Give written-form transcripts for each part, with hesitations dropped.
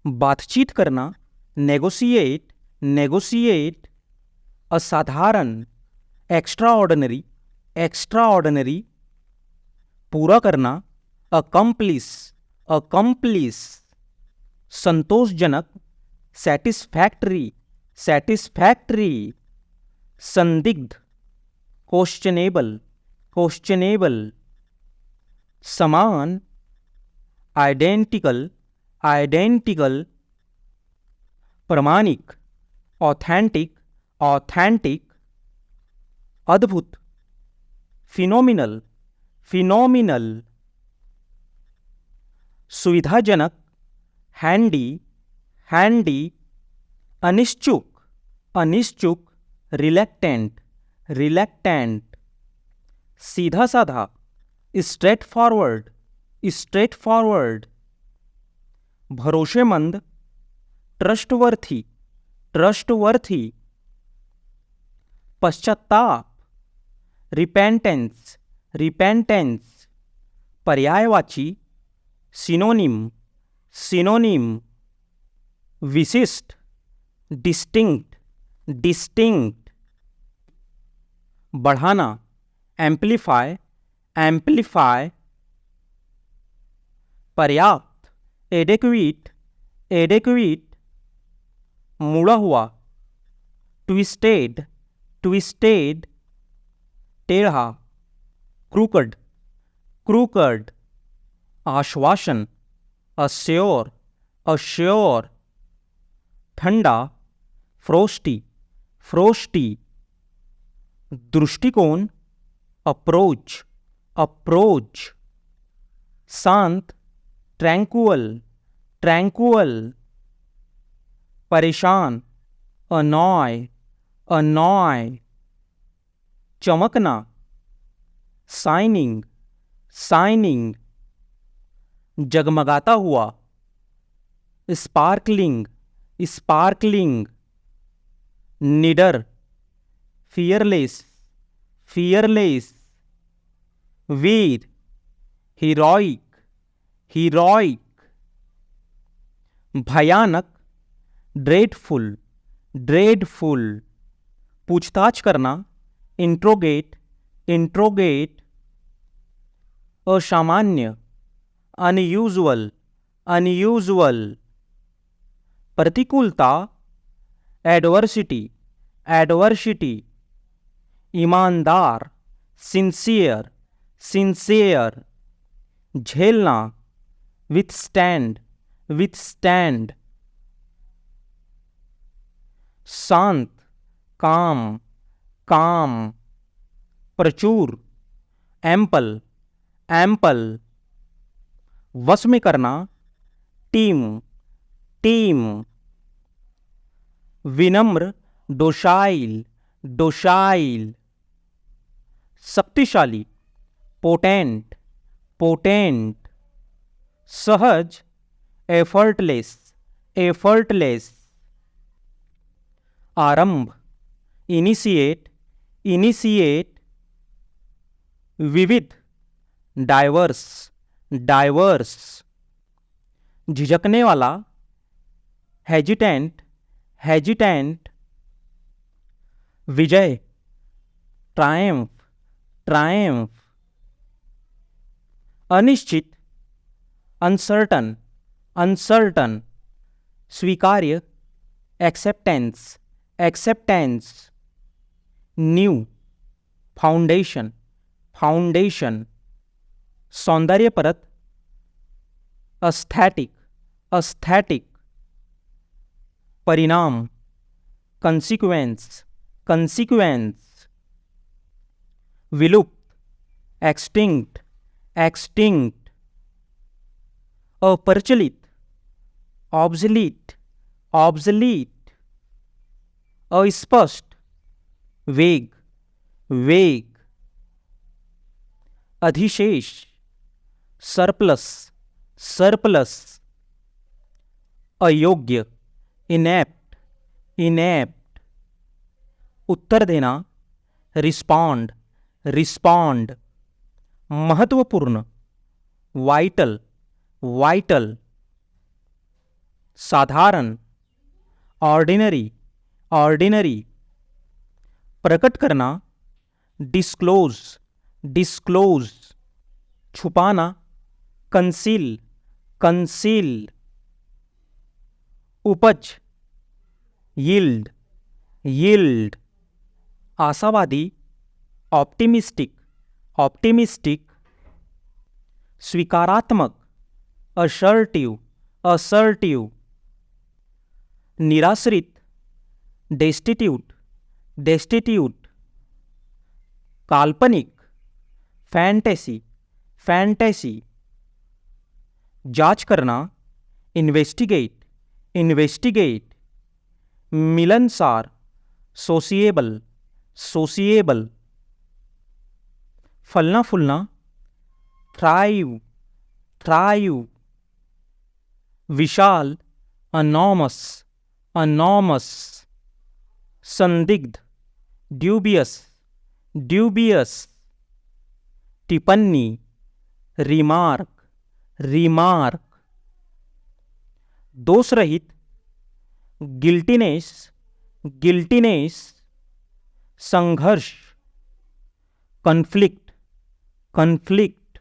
बातचीत करना, negotiate, negotiate. असाधारण, एक्स्ट्राऑर्डिनरी, एक्स्ट्राऑर्डिनरी। पूरा करना, अकम्प्लिश, अकम्प्लिश। संतोषजनक, सेटिस्फैक्टरी, सेटिस्फैक्टरी। संदिग्ध, क्वेश्चनेबल, क्वेश्चनेबल। समान, आइडेंटिकल, आइडेंटिकल। प्रमाणिक, ऑथेंटिक, ऑथेंटिक। अद्भुत, फिनोमिनल, फिनोमिनल। सुविधाजनक, हैंडी, हैंडी। अनिश्चुक, अनिश्चुक। रिलैक्टेंट, रिलैक्टेंट। सीधा साधा, स्ट्रेट फॉरवर्ड, स्ट्रेट फॉरवर्ड। भरोसेमंद, ट्रस्टवर्थी, ट्रस्टवर्थी। पश्चाताप, रिपेंटेंस, रिपेंटेंस। पर्यायवाची, सिनोनिम, सिनोनिम। विशिष्ट, डिस्टिंक्ट, डिस्टिंक्ट। बढ़ाना, एम्प्लीफाई, एम्प्लीफाई। पर्याप्त, एडेक्विट, एडेक्विट। मुड़ा हुआ, ट्विस्टेड, ट्विस्टेड। टेढ़ा, क्रूकड, क्रूकड। आश्वासन, अश्योर, अश्योर। ठंडा, फ्रोस्टी, फ्रोस्टी। दृष्टिकोण, अप्रोच, अप्रोच। शांत, ट्रैंक्वल, ट्रैंक्वल। परेशान, अनॉय, अनॉय। चमकना, शाइनिंग, शाइनिंग। जगमगाता हुआ, स्पार्कलिंग, स्पार्कलिंग। निडर, फियरलेस, फियरलेस। वीर, हीरोइक, हीरोइक। भयानक, ड्रेडफुल, ड्रेडफुल। पूछताछ करना, इंट्रोगेट, इंट्रोगेट। असामान्य, अनयूजुअल, अनयूजुअल। प्रतिकूलता, एडवर्सिटी, एडवर्सिटी। ईमानदार, सिंसियर, सिंसियर। झेलना, विथस्टैंड, विथस्टैंड। शांत, काम, काम। प्रचुर, एम्पल, एम्पल। वश में करना, टीम, टीम। विनम्र, डोशाइल, डोशाइल। शक्तिशाली, पोटेंट, पोटेंट। सहज, एफर्टलेस, एफर्टलेस। आरंभ, इनिशिएट, इनिशिएट। विविध, डाइवर्स, डाइवर्स। झिझकने वाला, हेजिटेंट, हेजिटेंट। विजय, ट्रायम्फ, ट्रायम्फ। अनिश्चित, अनसर्टन, अनसर्टन। स्वीकार्य, एक्सेप्टेंस, एक्सेप्टेंस। न्यू, फाउंडेशन, फाउंडेशन। सौंदर्यपरत, एस्थेटिक, एस्थेटिक। परिणाम, कंसिक्वेंस, कंसिक्वेंस। विलुप्त, एक्सटिंक्ट, एक्सटिंक्ट। अप्रचलित, ऑब्सलीट, ऑब्सलीट। अस्पष्ट, वेग, वेग। अधिशेष, सरप्लस, सरप्लस। अयोग्य, इनेप्ट, इनेप्ट। उत्तर देना, रिस्पॉन्ड, रिस्पॉन्ड। महत्वपूर्ण, वाइटल, वाइटल। साधारण, ऑर्डिनरी, ऑर्डिनरी। प्रकट करना, डिस्क्लोज, डिस्क्लोज। छुपाना, कंसील, कंसील। उपज, यील्ड, यील्ड। आशावादी, ऑप्टिमिस्टिक, ऑप्टिमिस्टिक। स्वीकारात्मक, असर्टिव, असर्टिव। निराश्रित, डेस्टिट्यूट, डेस्टिट्यूट। काल्पनिक, फैंटेसी, फैंटेसी। जांच करना, इन्वेस्टिगेट, इन्वेस्टिगेट। मिलनसार, सोसिएबल, सोसिएबल। फलना फूलना, थ्राइव, थ्राइव। विशाल, अनॉमस, अनॉमस। संदिग्ध, ड्यूबियस, ड्यूबियस। टिप्पणी, रिमार्क, रिमार्क। दोष रहित, गिल्टीनेस, गिल्टीनेस। संघर्ष, कन्फ्लिक्ट, कन्फ्लिक्ट।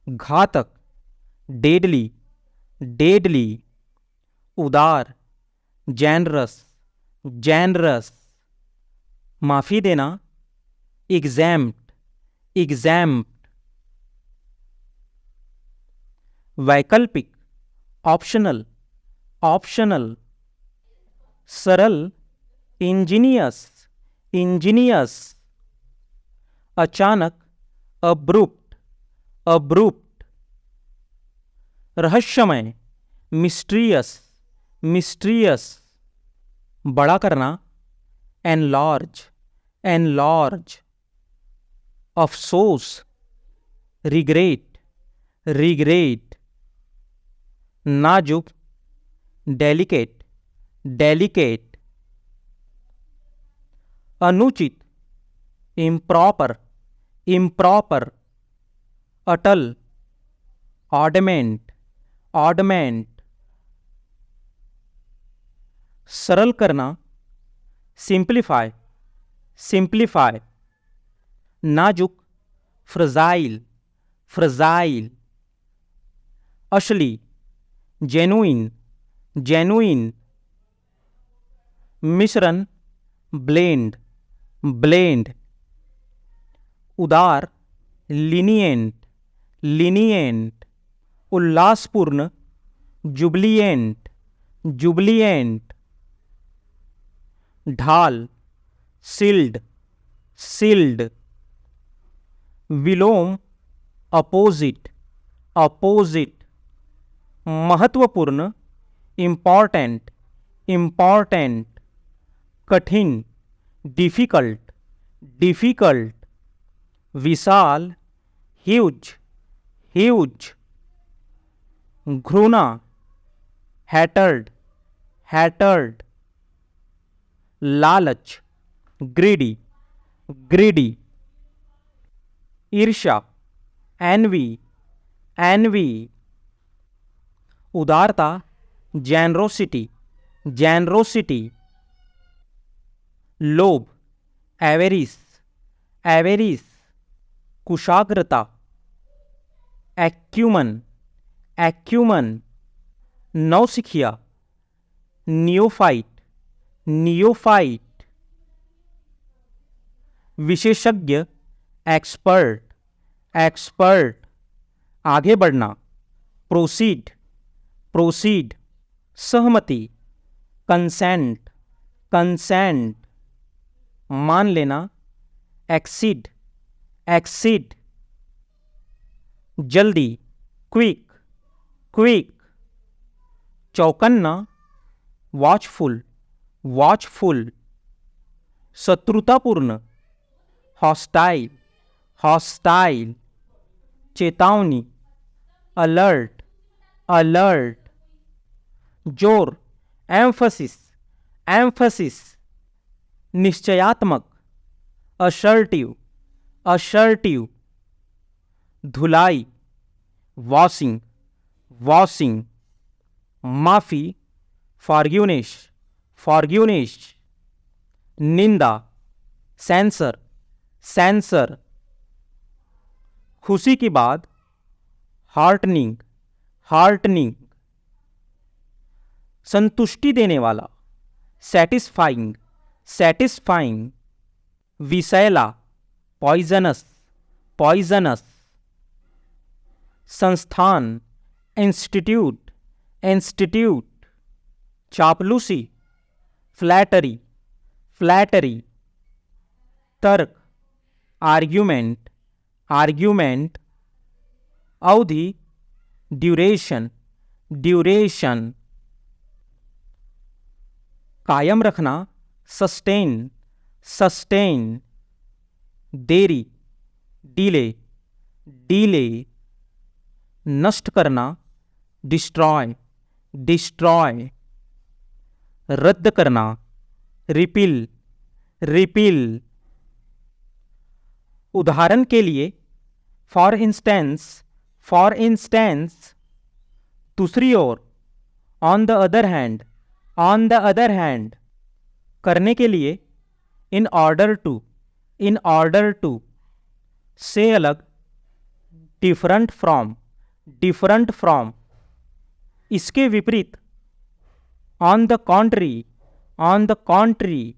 घातक, डेडली, डेडली। उदार, जेनरस, जेनरस। माफ़ी देना, एग्जैम्प्ट, एग्जैम्प्ट। वैकल्पिक, ऑप्शनल, ऑप्शनल। सरल, इंजीनियस, इंजीनियस। अचानक, अब्रुप्ट, अब्रुप्ट। रहस्यमय, मिस्ट्रियस, मिस्ट्रियस। बड़ा करना, एनलार्ज, एनलार्ज। अफसोस, रिग्रेट, रिग्रेट। नाजुक, डेलिकेट, डेलिकेट। अनुचित, इम्प्रॉपर, इम्प्रॉपर। अटल, ऑडमेंट, ऑडमेंट। सरल करना, सिंप्लीफाई, सिंप्लीफाई। नाजुक, फ्रजाइल, फ्रजाइल। असली, जेनुइन, जेनुइन। मिश्रण, ब्लेंड, ब्लेंड। उदार, लीनिएंट, लीनिएंट। उल्लासपूर्ण, jubilant, jubilant. ढाल, सिल्ड, सिल्ड। विलोम, अपोजिट, अपोजिट। महत्वपूर्ण, इम्पॉर्टेंट, इम्पॉर्टेंट। कठिन, डिफिकल्ट, डिफिकल्ट। विशाल, ह्यूज, ह्यूज। घृणा, हैटर्ड, हैटर्ड। लालच, ग्रीडी, ग्रीडी। ईर्ष्या, एनवी, एनवी। उदारता, जेनरोसिटी, जेनरोसिटी। लोभ, एवेरिस, एवेरिस। कुशाग्रता, एक्यूमन, एक्यूमन। नौसिखिया, नियोफाइट, नियोफाइट। विशेषज्ञ, एक्सपर्ट, एक्सपर्ट। आगे बढ़ना, प्रोसीड, प्रोसीड। सहमति, कंसेंट, कंसेंट। मान लेना, एक्सीड, एक्सीड। जल्दी, क्विक, क्विक। चौकन्ना, वॉचफुल, वॉचफुल। शत्रुतापूर्ण, हॉस्टाइल, हॉस्टाइल। चेतावनी, अलर्ट, अलर्ट। जोर, एम्फसिस, एम्फसिस। निश्चयात्मक, असर्टिव, असर्टिव। धुलाई, वॉशिंग, वॉशिंग। माफी, फॉरगिवनेस, फॉरगिवनेस। निंदा, सेंसर, सेंसर। खुशी के बाद हार्टनिंग, हार्टनिंग। संतुष्टि देने वाला, सेटिस्फाइंग, सेटिस्फाइंग। विषैला, पॉइजनस, पॉइजनस। संस्थान, इंस्टीट्यूट, इंस्टीट्यूट। चापलूसी, फ्लैटरी, फ्लैटरी। तर्क, आर्ग्यूमेंट, आर्ग्यूमेंट। अवधि, ड्यूरेशन, ड्यूरेशन। कायम रखना, सस्टेन, सस्टेन। देरी, डिले, डिले। नष्ट करना, डिस्ट्रॉय, डिस्ट्रॉय। रद्द करना, रिपील, रिपील। उदाहरण के लिए, फॉर इंस्टेंस, फॉर इंस्टेंस। दूसरी ओर, on the other hand, on the other hand. करने के लिए, in order to, in order to. से अलग, डिफरेंट फ्रॉम, डिफरेंट फ्रॉम। इसके विपरीत, on the contrary, on the contrary.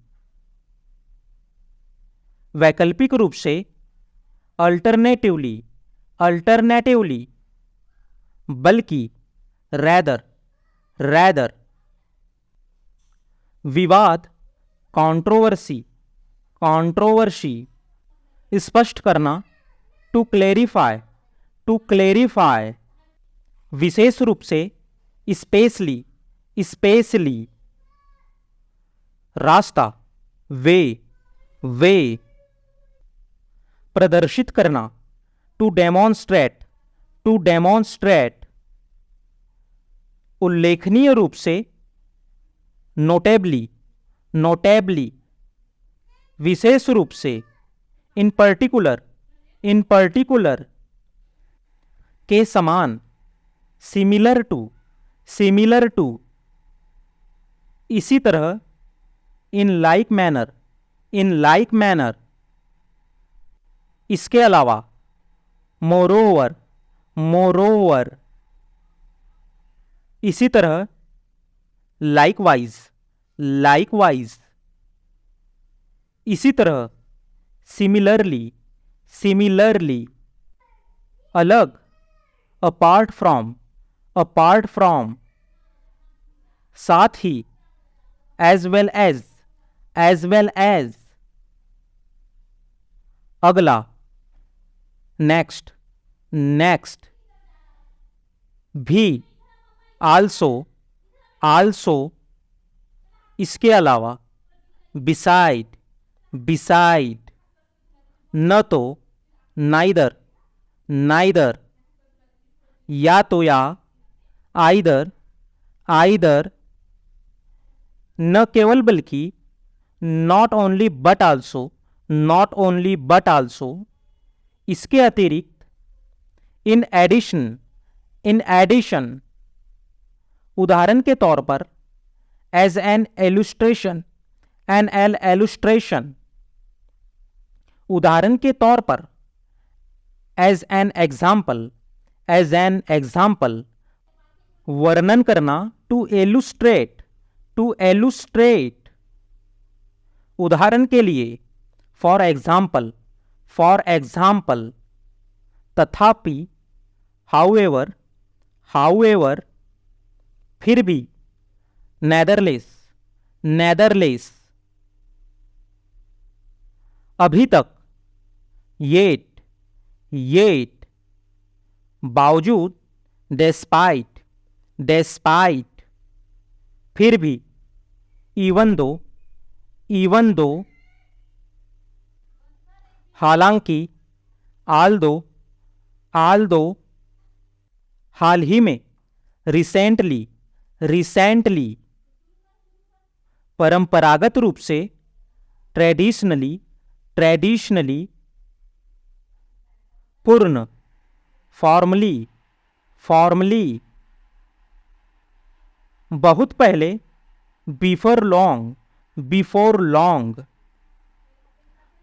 वैकल्पिक रूप से, अल्टरनेटिवली, अल्टरनेटिवली। बल्कि, रैदर, रैदर। विवाद, कंट्रोवर्सी, कंट्रोवर्सी। स्पष्ट करना, टू क्लेरिफाई, टू क्लेरिफाई। विशेष रूप से, स्पेशली, स्पेशली। रास्ता, वे, वे। प्रदर्शित करना, टू डेमोन्स्ट्रेट, टू डेमोन्स्ट्रेट। उल्लेखनीय रूप से, नोटेबली, नोटेबली। विशेष रूप से, इन पर्टिकुलर, इन पर्टिकुलर। के समान, सिमिलर टू, सिमिलर टू। इसी तरह, in like manner, in like manner. इसके अलावा, मोरोवर, मोरोवर। इसी तरह, लाइकवाइज, लाइकवाइज। इसी तरह, सिमिलरली, सिमिलरली। अलग, अपार्ट फ्रॉम, अपार्ट फ्रॉम। साथ ही, as well as, as well as. अगला, नेक्स्ट, नेक्स्ट। भी, आल्सो, आल्सो। इसके अलावा, बिसाइड, बिसाइड। न तो, नाइदर, नाइदर। या तो या, आइदर, आइदर। न केवल बल्कि, not only but also, not only but also. इसके अतिरिक्त, इन एडिशन, इन एडिशन। उदाहरण के तौर पर, एज एन एलुस्ट्रेशन, एन एल एलुस्ट्रेशन। उदाहरण के तौर पर, as an example, as an example. वर्णन करना, टू एलुस्ट्रेट, टू एलुस्ट्रेट। उदाहरण के लिए, फॉर एग्जाम्पल, फॉर एग्जाम्पल। तथापि, हाउएवर, हाउएवर। फिर भी, नेदरलेस, नेदरलेस। अभी तक, येट, येट। बावजूद, डेस्पाइट, डेस्पाइट। फिर भी, इवन दो, इवन दो। हालांकि, आल दो, आल दो। हाल ही में, रिसेंटली, रिसेंटली। परंपरागत रूप से, ट्रेडिशनली, ट्रेडिशनली। पूर्ण, फॉर्मली, फॉर्मली। बहुत पहले, बिफोर लॉन्ग, बिफोर लॉन्ग।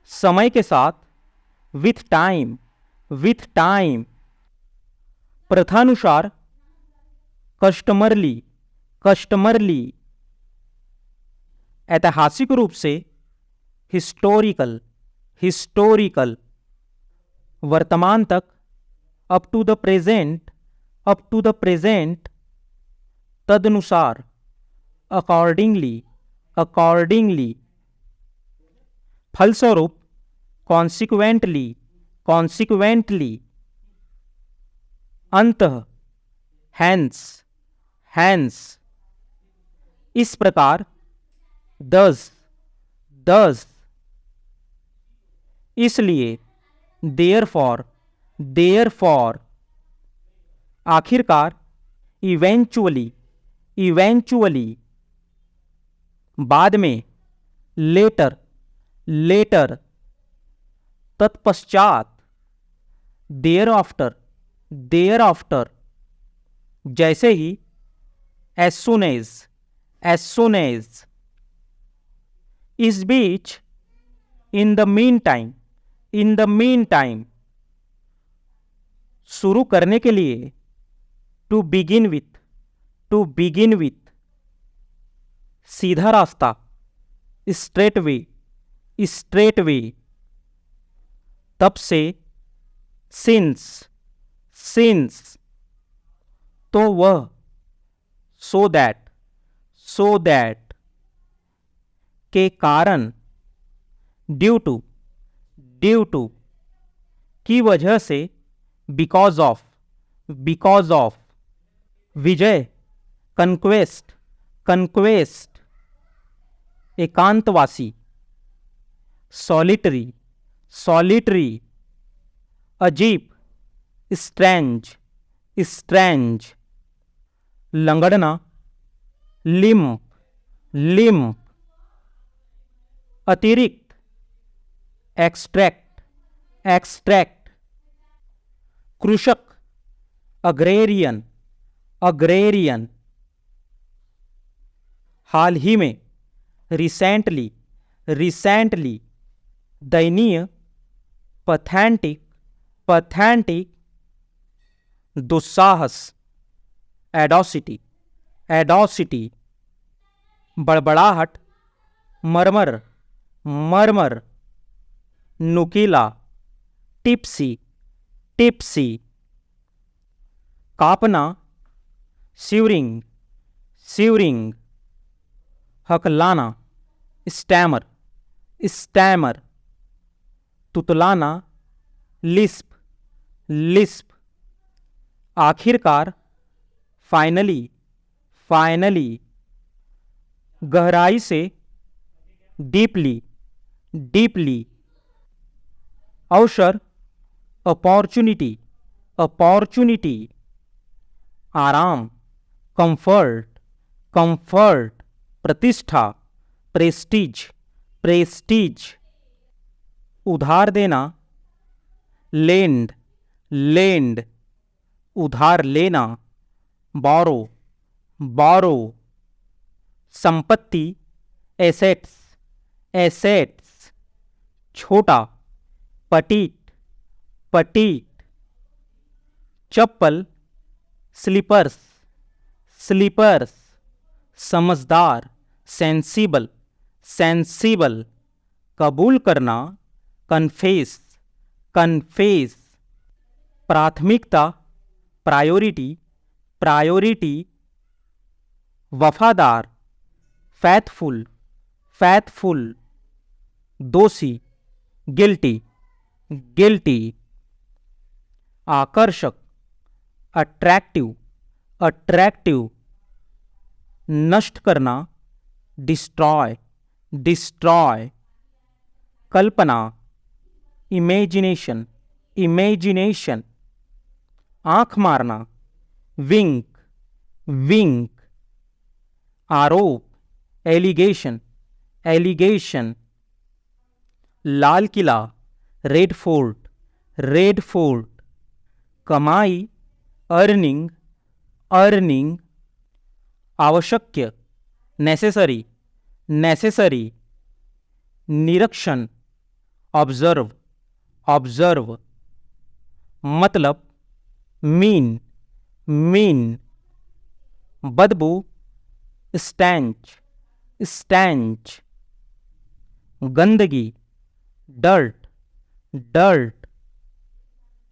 समय के साथ, विथ टाइम, विथ टाइम। प्रथानुसार, कस्टमरली, कस्टमरली। ऐतिहासिक रूप से, हिस्टोरिकल, हिस्टोरिकल। वर्तमान तक, up to the present, up to the present. तदनुसार, अकॉर्डिंगली, अकॉर्डिंगली। फलस्वरूप, कॉन्सिक्वेंटली, कॉन्सिक्वेंटली। अंतः, हैंस, हैंस। इस प्रकार, दस, दस। इसलिए, देयरफॉर, देयरफॉर। आखिरकार, इवेंचुअली, इवेंचुअली। बाद में, लेटर, लेटर। तत्पश्चात, देयर आफ्टर, देयर आफ्टर। जैसे ही, as soon as, as soon as. इस बीच, in the meantime, in the meantime. शुरू करने के लिए, to begin with, to begin with. सीधा रास्ता, स्ट्रेट वे, स्ट्रेट वे। तब से, सिंस, सिंस। तो वह, सो दैट, सो दैट। के कारण, ड्यू टू, ड्यू टू। की वजह से, बिकॉज ऑफ, बिकॉज ऑफ। विजय, कन्क्वेस्ट, कन्क्वेस्ट। एकांतवासी, सॉलिटरी, सॉलिटरी। अजीब, स्ट्रेंज, स्ट्रेंज। लंगड़ना, लिम्प, लिम्प। अतिरिक्त, एक्सट्रैक्ट, एक्सट्रैक्ट। कृषक, अग्रेरियन, अग्रेरियन। हाल ही में, रिसेंटली, रिसेंटली। दयनीय, पथैंटिक, पथैंटिक। दुस्साहस, एडोसिटी, एडोसिटी। बड़बड़ाहट, murmur, murmur. नुकीला, टिप्सी, टिप्सी। कापना, शिवरिंग, शिवरिंग। हकलाना, स्टैमर, स्टैमर। तुतलाना, लिस्प, लिस्प। आखिरकार, फाइनली, फाइनली। गहराई से, डीपली, डीपली। अवसर, अपॉर्चुनिटी, अपॉर्चुनिटी। आराम, कंफर्ट, कंफर्ट। प्रतिष्ठा, प्रेस्टीज, प्रेस्टीज। उधार देना, लेंड, लेंड। उधार लेना, बोरो, बोरो। संपत्ति, एसेट्स, एसेट्स। छोटा, पटीट, पटीट। चप्पल, स्लीपर्स, स्लीपर्स। समझदार, सेंसिबल, सेंसिबल। कबूल करना, कन्फेस, कन्फेस। प्राथमिकता, प्रायोरिटी, प्रायोरिटी। वफादार, फैथफुल, फैथफुल। दोषी, गिल्टी, गिल्टी। आकर्षक, अट्रैक्टिव, अट्रैक्टिव। नष्ट करना, डिस्ट्रॉय, डिस्ट्रॉय। कल्पना, इमेजिनेशन, इमेजिनेशन। आंख मारना, विंक, विंक। आरोप, allegation, allegation. Lal Qila, red fort, red fort. कमाई, अर्निंग, अर्निंग। आवश्यक, नेसेसरी, नेसेसरी, निरीक्षण, ऑब्जर्व, ऑब्जर्व, मतलब, मीन, मीन, बदबू, स्टैंच, स्टैंच, गंदगी, डर्ट, डर्ट,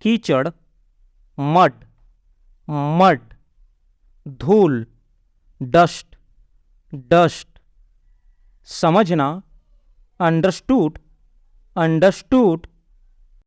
कीचड़, मड, मड, धूल, डस्ट, डस्ट, समझना, अंडरस्टूड, अंडरस्टूड,